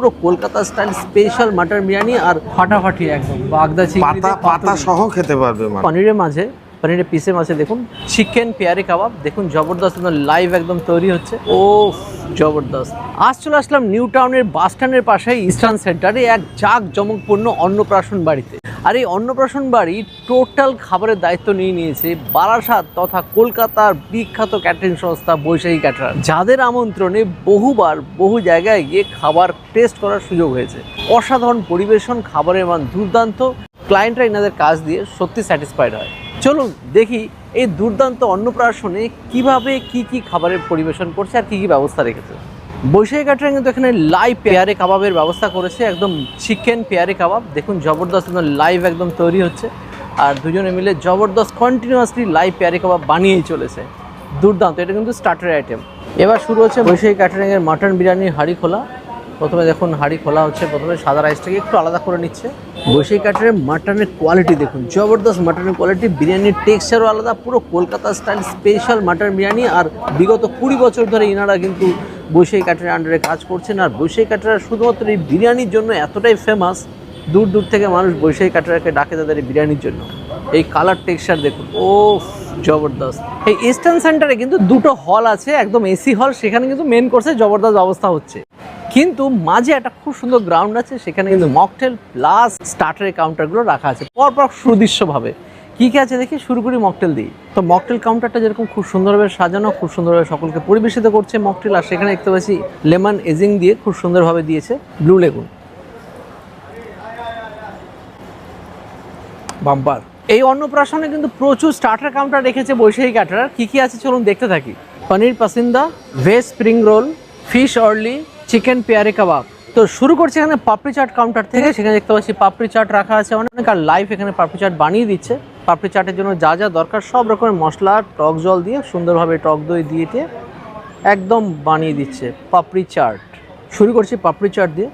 পুরো Kolkata style special mutton biryani আর ফাটাফাটি একদম বাগদা চিংড়ি পাতা সহ খেতে পারবে। পনিরের মাঝে পনিরের পিসের মাঝে দেখুন চিকেন পেয়ারি কাবাব দেখুন জবরদস্ত একদম লাইভ একদম তৈরি হচ্ছে। ও জবরদস্ত। আজ চলে আসলাম নিউ টাউনের বাস স্ট্যান্ডের পাশে ইস্টার্ন সেন্টারে এক জাঁকজমকপূর্ণ অন্নপ্রাশন বাড়িতে। আর এই অন্নপ্রাশন বাড়ি টোটাল খাবারের দায়িত্ব নিয়ে নিয়েছে বারাসাত তথা কলকাতার বিখ্যাত ক্যাটারিং সংস্থা বৈশাখী ক্যাটারার, যাদের আমন্ত্রণে বহুবার বহু জায়গায় গিয়ে খাবার টেস্ট করার সুযোগ হয়েছে। অসাধারণ পরিবেশন, খাবারের মান দুর্দান্ত, ক্লায়েন্টরা এনাদের কাজ দিয়ে সত্যি স্যাটিসফাইড হয়। চলুন দেখি এই দুর্দান্ত অন্নপ্রাশনে কিভাবে কি খাবারের পরিবেশন করছে আর কি ব্যবস্থা রেখেছে। বৈশাখী ক্যাটারিং কিন্তু এখানে লাইভ পেয়ারে কাবাবের ব্যবস্থা করেছে, একদম চিকেন পেয়ারে কাবাব দেখুন জবরদস্ত একদম লাইভ একদম তৈরি হচ্ছে। আর দুজনে মিলে জবরদস্ত কন্টিনিউয়াসলি লাইভ পেয়ারে কাবাব বানিয়েই চলেছে, দুর্দান্ত। এটা কিন্তু স্টার্টার আইটেম। এবার শুরু হচ্ছে বৈশাখী ক্যাটারিংয়ের মাটন বিরিয়ানির হাঁড়ি খোলা। প্রথমে দেখুন হাঁড়ি খোলা হচ্ছে, প্রথমে সাদা রাইসটাকে একটু আলাদা করে নিচ্ছে। বৈশাখী ক্যাটারিংয়ের মাটনের কোয়ালিটি দেখুন জবরদস্ত মাটনের কোয়ালিটি, বিরিয়ানির টেক্সচারও আলাদা, পুরো Kolkata style special mutton biryani. আর বিগত 20 বছর ধরে ইনারা কিন্তু বৈশাখী ক্যাটারিং আন্ডারে কাজ করছেন। আর বৈশাখী ক্যাটারার শুধুমাত্র এই বিরিয়ানির জন্য এতটাই ফেমাস, দূর দূর থেকে মানুষ বৈশাখী ক্যাটারারকে ডাকে তাদের এই বিরিয়ানির জন্য। এই কালার টেক্সচার দেখুন, ও জবরদস্ত। এই ইস্টার্ন সেন্টারে কিন্তু দুটো হল আছে, একদম এসি হল, সেখানে কিন্তু মেন কোর্সে জবরদস্ত অবস্থা হচ্ছে। কিন্তু মাঝে একটা খুব সুন্দর গ্রাউন্ড আছে, সেখানে কিন্তু মকটেল প্লাস স্টার্টারের কাউন্টারগুলো রাখা আছে পরপর সুদৃশ্যভাবে। কী কী আছে দেখি, শুরু করি মকটেল দিয়ে। তো মকটেল কাউন্টারটা যেরকম খুব সুন্দরভাবে সাজানো, খুব সুন্দরভাবে সকলকে পরিবেশিত করছে মকটেল। আর সেখানে দেখতে পাচ্ছি লেমন এজিং দিয়ে খুব সুন্দরভাবে দিয়েছে ব্লু লেগুন, বাম্পার। এই অন্নপ্রাশনে কিন্তু প্রচুর স্টার্টার কাউন্টার রেখেছে বৈশাখী ক্যাটারার। কী আছে চলুন দেখতে থাকি। Paneer pasanda, veg spring roll, fish orly, chicken পেয়ারে কাবাব। তো শুরু করছি এখানে পাপড়ি চাট কাউন্টার থেকে। সেখানে দেখতে পাচ্ছি পাপড়ি চাট রাখা আছে অনেক, আর লাইভ এখানে পাপড়ি চাট বানিয়ে দিচ্ছে। পাপড়ি চাটের জন্য যা যা দরকার সব রকমের মশলা, টক জল দিয়ে সুন্দরভাবে টক দই দিয়ে একদম বানিয়ে দিচ্ছে পাপড়ি চাট। শুরু করছি পাপড়ি চাট দিয়ে,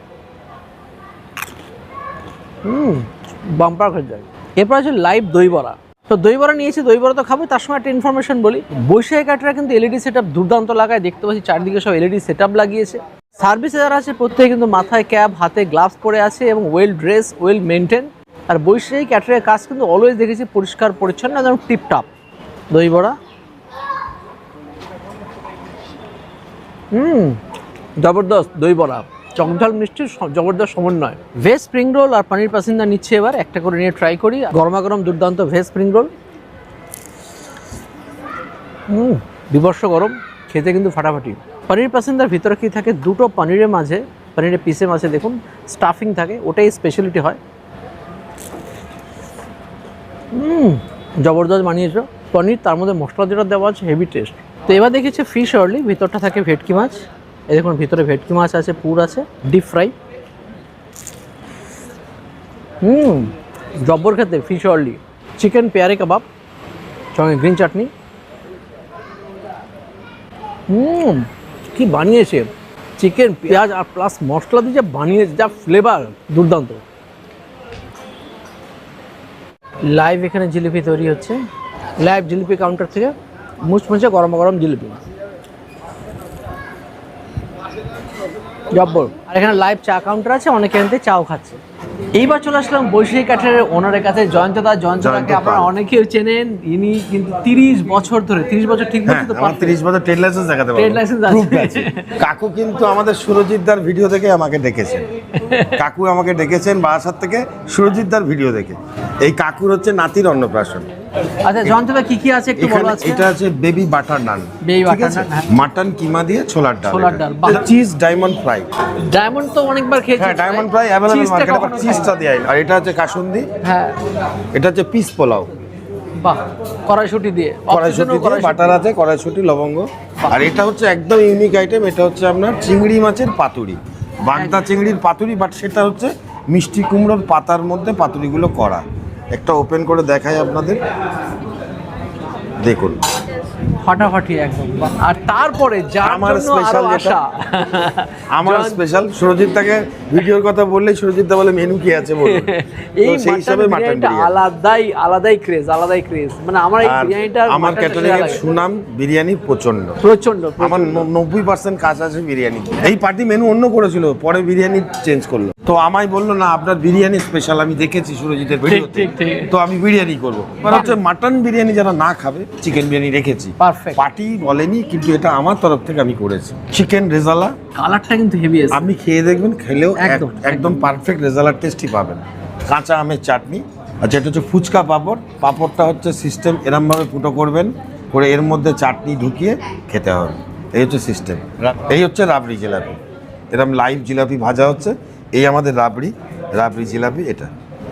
বাম্পার হয়ে যায়। এরপর আছে লাইভ দই বড়া। তো দই বড়া নিয়েছি, দই বড়া তো খাবো, তার সঙ্গে একটা ইনফরমেশন বলি। বৈশাখী ক্যাটারার কিন্তু এলইডি সেট আপ দুর্দান্ত লাগায়, দেখতে পাচ্ছি চারদিকে সব এলইডি সেট আপ লাগিয়েছে। সার্ভিসে যারা আছে প্রত্যেকে কিন্তু মাথায় ক্যাপ, হাতে গ্লাভস পরে আছে এবং ওয়েল ড্রেস, ওয়েল মেনটেন। আর বৈশাখী ক্যাটারারের কাজ কিন্তু অলওয়েজ দেখেছি পরিষ্কার পরিচ্ছন্ন, একদম টিপটপ। দই বড়া জবরদস্ত, দই বড়া চকঝাল মিষ্টির জবরদস্ত সমন্বয়। ভেজ স্প্রিং রোল আর পনির পাসিন্দা নিচ্ছে, এবার একটা করে নিয়ে ট্রাই করি। গরমা গরম দুর্দান্ত ভেজ স্প্রিং রোল, বিবর্ষ গরম, খেতে কিন্তু ফাটাফাটি। পনির পাসিন্দার ভিতরে কি থাকে, দুটো পনিরের মাঝে, পনিরের পিসের মাঝে দেখুন স্টাফিং থাকে, ওটাই স্পেশালিটি হয়। জবরদস্ত বানিয়েছে পনির, তার মধ্যে মশলা যেটা দেওয়া আছে হেভি টেস্ট। তো এবার দেখেছে ফিশ অর্লি, ভিতরটা থাকে ভেটকি মাছ। এই দেখুন ভিতরে ভেটকি মাছ আছে, পুর আছে, ডিপ ফ্রাই। জব্বর খেতে ফিশ অর্লি। চিকেন পেয়ারে কাবাব সঙ্গে গ্রিন চাটনি। কি বানিয়েছে, চিকেন পেঁয়াজ আর প্লাস মশলা দিয়ে যা বানিয়েছে, যা ফ্লেভার দুর্দান্ত। লাইভ এখানে জিলিপি তৈরি হচ্ছে, লাইভ জিলিপি কাউন্টার থেকে মুচমুচে গরম গরম জিলিপি, জব্বর। আর এখানে লাইভ চা কাউন্টার আছে, অনেকে এখান থেকে চাও খাচ্ছে। এইবার চলে আসলাম বৈশাখী ক্যাটারারের ওনারের কাছে, জয়ন্তদা। জয়ন্তদাকে আপনারা অনেকেই চেনেন, ইনি কিন্তু 30 বছর ধরে, 30 বছর ঠিক বলছি তো? 30 বছর ট্রেড লাইসেন্স দেখাতে পারবো, ট্রেড লাইসেন্স আছে। কাকু কিন্তু আমাদের সুরজিৎ দার ভিডিও থেকে আমাকে ডেকেছেন, কাকু আমাকে ডেকেছেন বারাসাত থেকে সুরজিৎ দার ভিডিও দেখে। এই কাকুর হচ্ছে নাতির অন্নপ্রাশন। আচ্ছা জয়ন্তদা কি আছে একটু বলো। এটা আছে বেবি বাটার নান, বেবি বাটার নান, মাটন কিমা দিয়ে ছোলার ডাল, চিজ ডায়মন্ড ফ্রাই। ডায়মন্ড তো অনেকবার খেয়েছি, হ্যাঁ ডায়মন্ড ফ্রাই अवेलेबल মার্কেটে, বাট চিজটা দেয়। আর এটা হচ্ছে কাসুন্দি, হ্যাঁ এটা হচ্ছে পিস পোলাও, বাহ, কড়াইশুঁটি দিয়ে, বাটার আছে, কড়াইশুঁটি, লবঙ্গ। আর এটা হচ্ছে একদম ইউনিক আইটেম, এটা হচ্ছে আপনার চিংড়ি মাছের পাতুরি, বাগদা চিংড়ির পাতুরি, বাট সেটা হচ্ছে মিষ্টি কুমড়োর পাতার মধ্যে পাতুরিগুলো করা। একটা ওপেন করে দেখাই আপনাদের, দেখুন ফাটাফাটি একদম। আর তারপরে যার আমার জন্য special আরো যেটা- আশা, আমার স্পেশাল সুরজিৎ তাকে ভিডিওর কথা বললেই সুরজিৎ দা বলে মেনু কি আছে বলুন। এই তো সেই মাটন হিসাবে মাটন বিরিয়ানিটা বিরিয়ানি। আলাদাই ক্রেজ, মানে আমার এই আর বিরিয়ানিটা আমার ক্যাটারিং এর সুনাম বিরিয়ানি প্রচন্ড। প্রচন্ড আমার 90% কাজ আছে বিরিয়ানি। এই পার্টি মেনু অন্য করেছিল, পরে বিরিয়ানি চেঞ্জ করলো। তো আমায় বললো না আপনার বিরিয়ানি স্পেশাল, আমি দেখেছি সুরজিতের ভিডিওতে, ঠিক। তো আমি বিরিয়ানি করবো। মানে হচ্ছে মাটন বিরিয়ানি যারা না খাবে চিকেন বিরিয়ানি রেখেছি। Perfect. পার্টি বলেনি, কিন্তু এটা আমার তরফ থেকে আমি করেছি। চিকেন রেজালা কালারটা কিন্তু হেভি আছে। আপনি খেয়ে দেখবেন, খেলেও একদম, একদম পারফেক্ট রেজালার টেস্টই পাবেন। কাঁচা আমের চাটনি, আর যেটা হচ্ছে ফুচকা পাঁপড়। পাঁপড়টা হচ্ছে সিস্টেম এরমভাবে ফুটো করবেন, করে এর মধ্যে চাটনি ঢুকিয়ে খেতে হবে, এই হচ্ছে সিস্টেম। এই হচ্ছে রাবড়ি জিলাপি, এরম লাইভ জিলাপি ভাজা হচ্ছে, এই আমাদের রাবড়ি জিলাপি এটা।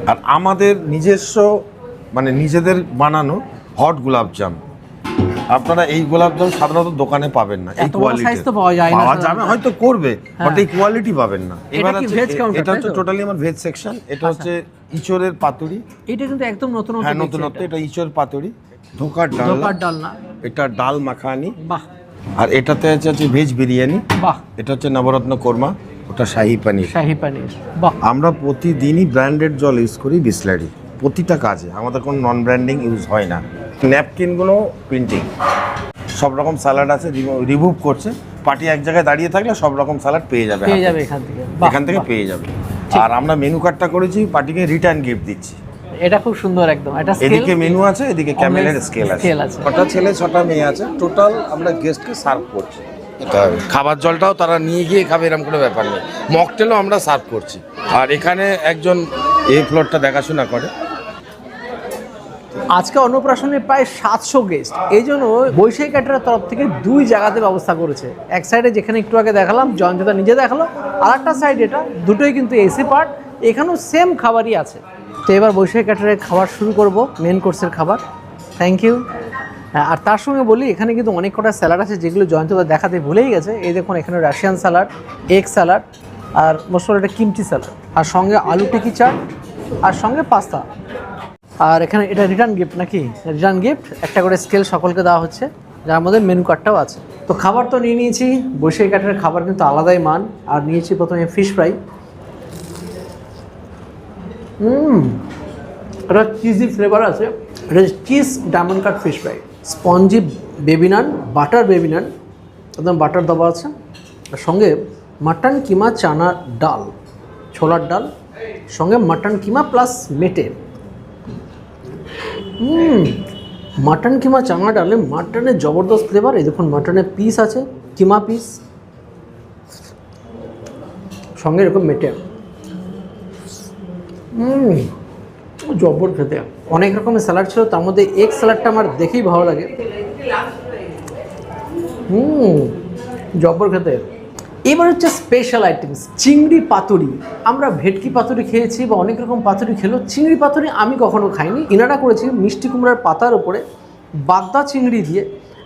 আর আমাদের নিজস্ব মানে নিজেদের বানানো হট গোলাপজাম। আপনারা এই গোলাপজাম সাধারণত দোকানে পাবেন না, এই এত বড় size কোয়ালিটি তো পাওয়া যায় না পাওয়া সাধারণত। যাবে, হয়তো করবে, বাট হ্যাঁ। এই কোয়ালিটি পাবেন না। এবার কি হচ্ছে veg counter, এটা হচ্ছে তাই তো? টোটালি আমার ভেজ সেকশন। এটা হচ্ছে ইঁচড়ের পাতুরি। এটা কিন্তু একদম নতুন হ্যাঁ, নতুনত্ব। এটা ইঁচড় পাতুরি, ধোকার ডাল, ধোকার ডাল না, এটা ডাল মাখানি। বাহ আর এটাতে হচ্ছে ভেজ বিরিয়ানি, বাহ, এটা হচ্ছে নবরত্ন কোরমা, ওটা শাহি পানির। শাহি পানির, বাহ। আমরা প্রতিদিনই ব্র্যান্ডেড জল ইউজ করি বিসলারি, প্রতিটা কাজে আমাদের কোনো নন ব্র্যান্ডিং ইউজ হয় না। ন্যাপকিনগুলো প্রিন্টিং, সব রকম স্যালাড আছে, রিমুভ করছে। পার্টি এক জায়গায় দাঁড়িয়ে থাকলে সব রকম স্যালাড পেয়ে যাবে পেয়ে হাতে। যাবে এখান থেকে, বাহ, এখান থেকে বাহ। পেয়ে যাবে। আর আমরা মেনু কার্ডটা করেছি, পার্টিকে রিটার্ন গিফট দিচ্ছি। এটা খুব সুন্দর একদম। এটা এদিকে মেনু আছে, এদিকে ক্যামেলের স্কেল আছে। 6টা ছেলে 6টা মেয়ে আছে, টোটাল আমরা গেস্টকে সার্ভ করছি। খাবার জলটাও তারা নিয়ে গিয়ে খাবে এরকম কোনো ব্যাপার নেই। মকটেলও আমরা সার্ভ করছি। আর এখানে একজন এই ফ্লোরটা দেখাশোনা করে। আজকে অন্নপ্রাশনে প্রায় 700 গেস্ট, এই জন্য বৈশাখী ক্যাটারের তরফ থেকে 2 জায়গাতে ব্যবস্থা করেছে। এক সাইডে যেখানে একটু আগে দেখালাম, জয়ন্তদা নিজে দেখালো, আর একটা সাইড এটা, দুটোই কিন্তু এসি পার্ট, এখানেও সেম খাবারই আছে। তো এবার বৈশাখী ক্যাটারের খাবার শুরু করব, মেন কোর্সের খাবার। Thank you. আর তার সঙ্গে বলি, এখানে কিন্তু অনেক কটা স্যালাড আছে যেগুলো জয়ন্তদা দেখাতে ভুলেই গেছে। এই দেখুন, এখানে রাশিয়ান স্যালাড, এগ স্যালাড, আর মশলা একটা কিমচি স্যালাড, আর সঙ্গে আলু টিকি চাট, আর সঙ্গে পাস্তা। আর এখানে এটা রিটার্ন গিফট নাকি? রিটার্ন গিফট একটা করে স্কেল সকলকে দেওয়া হচ্ছে, যার মধ্যে মেনু কার্ডটাও আছে। তো খাবার তো নিয়ে নিয়েছি, বৈশাখী কাঠের খাবার কিন্তু আলাদাই মান। আর নিয়েছি প্রথমে ফিশ ফ্রাই। এটা চিজি ফ্লেভার আছে, এটা cheese diamond cut fish fry. Spongy baby naan, butter baby naan, একদম বাটার দেওয়া আছে। আর সঙ্গে মাটন কিমা চানা ডাল, ছোলার ডাল, সঙ্গে মাটন কিমা প্লাস মেটে। মাটন কিমা চানা ডালে মাটনের জবরদস্ত ফ্লেভার। এই দেখুন, মাটনের পিস আছে, কিমা পিস, সঙ্গে এরকম মেটে। জব্বর খেতে। অনেক রকমের স্যালাড ছিল, তার মধ্যে এগ স্যালাডটা আমার দেখেই ভালো লাগে। জব্বর খেতে। এবার হচ্ছে স্পেশাল আইটেমস, চিংড়ি পাতুরি। আমরা ভেটকি পাতুরি খেয়েছি বা অনেক রকম পাতুরি খেলো, চিংড়ি পাতুরি আমি কখনো খাইনি। ইনারা করেছি মিষ্টি কুমড়ার পাতার উপরে বাগদা চিংড়ি দিয়ে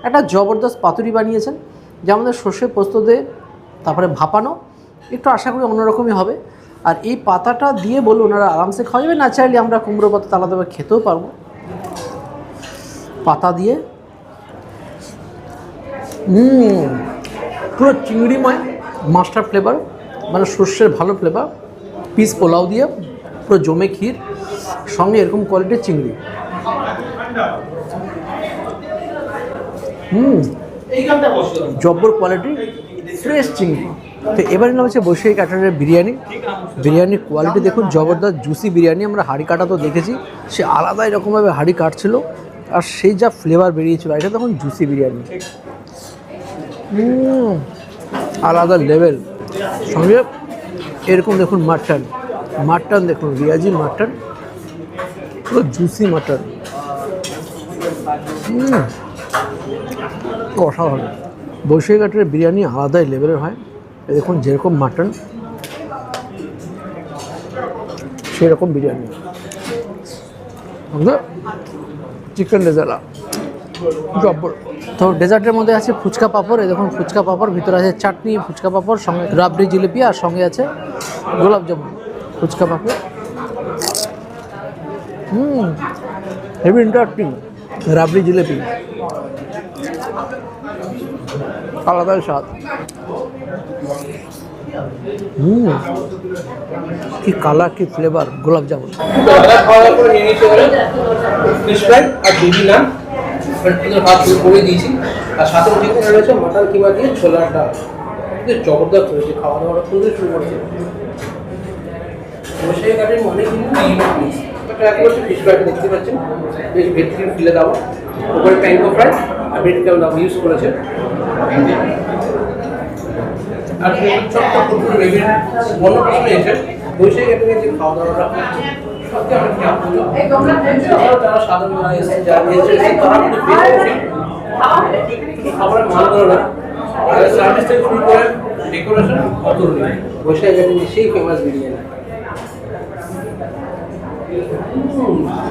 একটা জবরদস্ত পাতুরি বানিয়েছেন, যা আমাদের সর্ষে পোস্ত দিয়ে তারপরে ভাপানো, একটু আশা করি অন্যরকমই হবে। আর এই পাতাটা দিয়ে বললো ওনারা আরামসে খাওয়া যাবে, না চাইলে আমরা কুমড়ো পাতা আলাদাভাবে খেতেও পারবো। পাতা দিয়ে পুরো চিংড়িময় মাস্টার ফ্লেভার, মানে সর্ষের ভালো ফ্লেভার। পিস পোলাও দিয়ে পুরো জমে ক্ষীর, সঙ্গে এরকম কোয়ালিটির চিংড়ি। জব্বর কোয়ালিটি ফ্রেশ চিংড়ি। তো এবার নিলাম হচ্ছে বৈশাখী কাটারের বিরিয়ানি। বিরিয়ানির কোয়ালিটি দেখুন, জবরদস্ত জুসি বিরিয়ানি। আমরা হাঁড়ি কাটা তো দেখেছি, সে আলাদাই রকমভাবে হাঁড়ি কাটছিল, আর সেই যা ফ্লেভার বেরিয়েছিল, এটা তখন জুসি বিরিয়ানি, আলাদা লেভেল। সঙ্গে এরকম দেখুন মাটন দেখুন, রিয়াজি মাটন, পুরো জুসি মাটন, অসাধারণ। বৈশাখী কাঠের বিরিয়ানি আলাদাই লেভেলের হয়। দেখুন যেরকম মাটন সেরকম বিরিয়ানি, চিকেন রেজালা জব্বর। তো ডেজার্টের মধ্যে আছে ফুচকা পাঁপড়। এই দেখুন ফুচকা পাঁপড়, ভিতরে আছে চাটনি, ফুচকা পাঁপড়, সঙ্গে রাবড়ি জিলিপি, আর সঙ্গে আছে গোলাপ জামুন। ফুচকা পাঁপড় হেভি ইন্টারেস্টিং। রাবড়ি জিলিপি আলাদাই স্বাদ। কি কালার, কি ফ্লেভার গোলাপ জামুন। খাওয়ার পরে নিয়ে নিতে পারে ফিশ ফ্রাই আর বেবি নান, ভাত শুরু করে দিয়েছি। আর সাথে যেখানে রয়েছে মাটন কিমা দিয়ে ছোলার ডাল, জবরদস্ত হয়েছে। খাওয়া দাওয়াটা খুবই শুরু করছে। বসে গাড়ির অনেক একটা এক হচ্ছে ফিশ ফ্রাই দেখতে পাচ্ছেন, বেশ ভেটকি ফিলে দেওয়া, উপরে ট্যাঙ্গো ফ্রাই আর ভেটকি আমরা ইউজ করেছে। আর ছোট্ট কুকুর বেবির অন্য প্রশ্ন এসে বসে গেলে যে খাওয়া দাওয়াটা সত্যি আমরা খেয়াল করলাম। যারা সাধারণ এসে যারা এসে তারা কিন্তু বেশি খাবারের মান ধরো না, সার্ভিস থেকে শুরু করে ডেকোরেশন অতুলনীয়। বসে গেলে সেই ফেমাস বিরিয়ানি।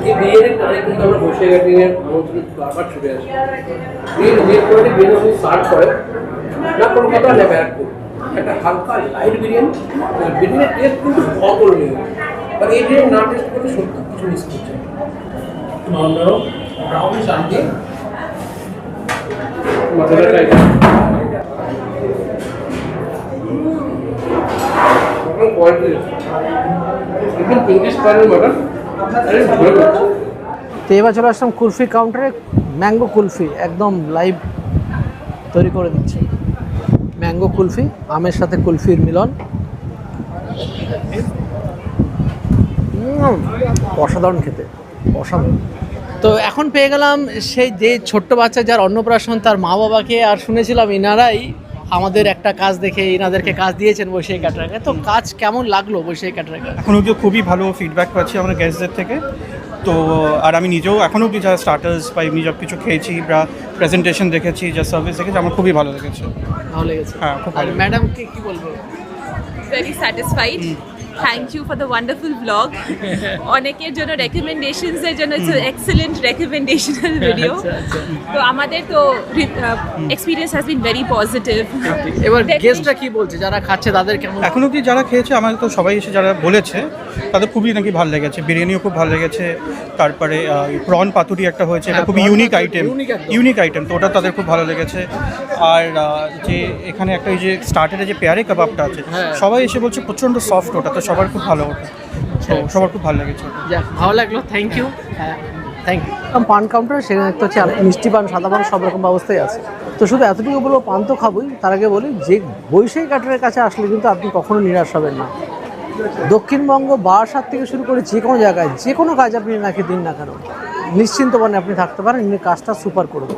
এই বিরিয়ানির পরে কিন্তু আমরা বসে গেটিংয়ের আমন্ত্রণ বারবার ছুটে আসি। বিরিয়ানি সার্ভ করে না কোনো কথা না ব্যারাকপুর, একটা হালকা লাইট বিরিয়ানি, বিরিয়ানির টেস্ট কিন্তু অতুলনীয়। আর এই বিরিয়ানি না টেস্ট করলে সত্যি কিছু মিস করছে। নরম ব্রাউন শান্তি মটনের টাইপ কোয়ালিটি একদম পিঙ্কিশ কালারের মটন। তো এবার চলে আসলাম কুলফি কাউন্টারে। ম্যাঙ্গো কুলফি একদম লাইভ তৈরি করে দিচ্ছে। ম্যাঙ্গো কুলফি, আমের সাথে কুলফির মিলন, অসাধারণ খেতে, অসাধারণ। তো এখন পেয়ে গেলাম সেই যে ছোট্ট বাচ্চা যার অন্নপ্রাশন, তার মা বাবাকে। আর শুনেছিলাম ইনারাই আমাদের একটা কাজ দেখে ইনাদেরকে কাজ দিয়েছেন বৈশাখী ক্যাটারাকে। তো কাজ কেমন লাগলো বৈশাখী ক্যাটারাকে? এখন অবধি খুবই ভালো ফিডব্যাক পাচ্ছি আমরা গেস্টদের থেকে। তো আর আমি নিজেও এখন অবধি যা স্টার্টার্স বা এমনি সব কিছু খেয়েছি বা প্রেজেন্টেশন দেখেছি, যা সার্ভিস দেখেছি, আমার খুবই ভালো লেগেছে। ভালো লেগেছে? হ্যাঁ, খুব ভালো। ম্যাডামকে কি বলবো? Very satisfied. Thank you for the wonderful vlog. অনেকের জন্য recommendations এর জন্য it's an excellent recommendational video. তো আমাদের তো experience has been very positive. এবার গেস্টরা কি বলছে যারা খাচ্ছে তাদের কেমন? এখন অবধি যারা খেয়েছে আমাদের তো সবাই এসে যারা বলেছে তাদের খুবই নাকি ভালো লেগেছে। বিরিয়ানিও খুব ভালো লেগেছে। তারপরে প্রন পাতুরি একটা হয়েছে, এটা খুবই ইউনিক আইটেম, তো ওটা তাদের খুব ভালো লেগেছে। আর যে এখানে একটা এই যে স্টার্টারে যে পেয়ারে কাবাবটা আছে, সবাই এসে বলছে প্রচণ্ড সফট, ওটা তো সবার খুব ভালো, ওটা তো সবার খুব ভালো লেগেছে। যাক, ভালো লাগলো, থ্যাংক ইউ। Thank you. পান কাউন্টার, সেখানে একটা হচ্ছে মিষ্টি পান, সাদা পান, সব রকম ব্যবস্থাই আছে। তো শুধু এতটুকু বলবো, পান তো খাবোই, তার আগে বলি যে বৈশাখী ক্যাটারের কাছে আসলে কিন্তু আপনি কখনো নিরাশ হবেন না। দক্ষিণবঙ্গ বারাসাত থেকে শুরু করে যে কোনো জায়গায় যে কোনো কাজ আপনি নাকি দিন না কেন, নিশ্চিন্ত মনে আপনি থাকতে পারেন, কাজটা সুপার করবে।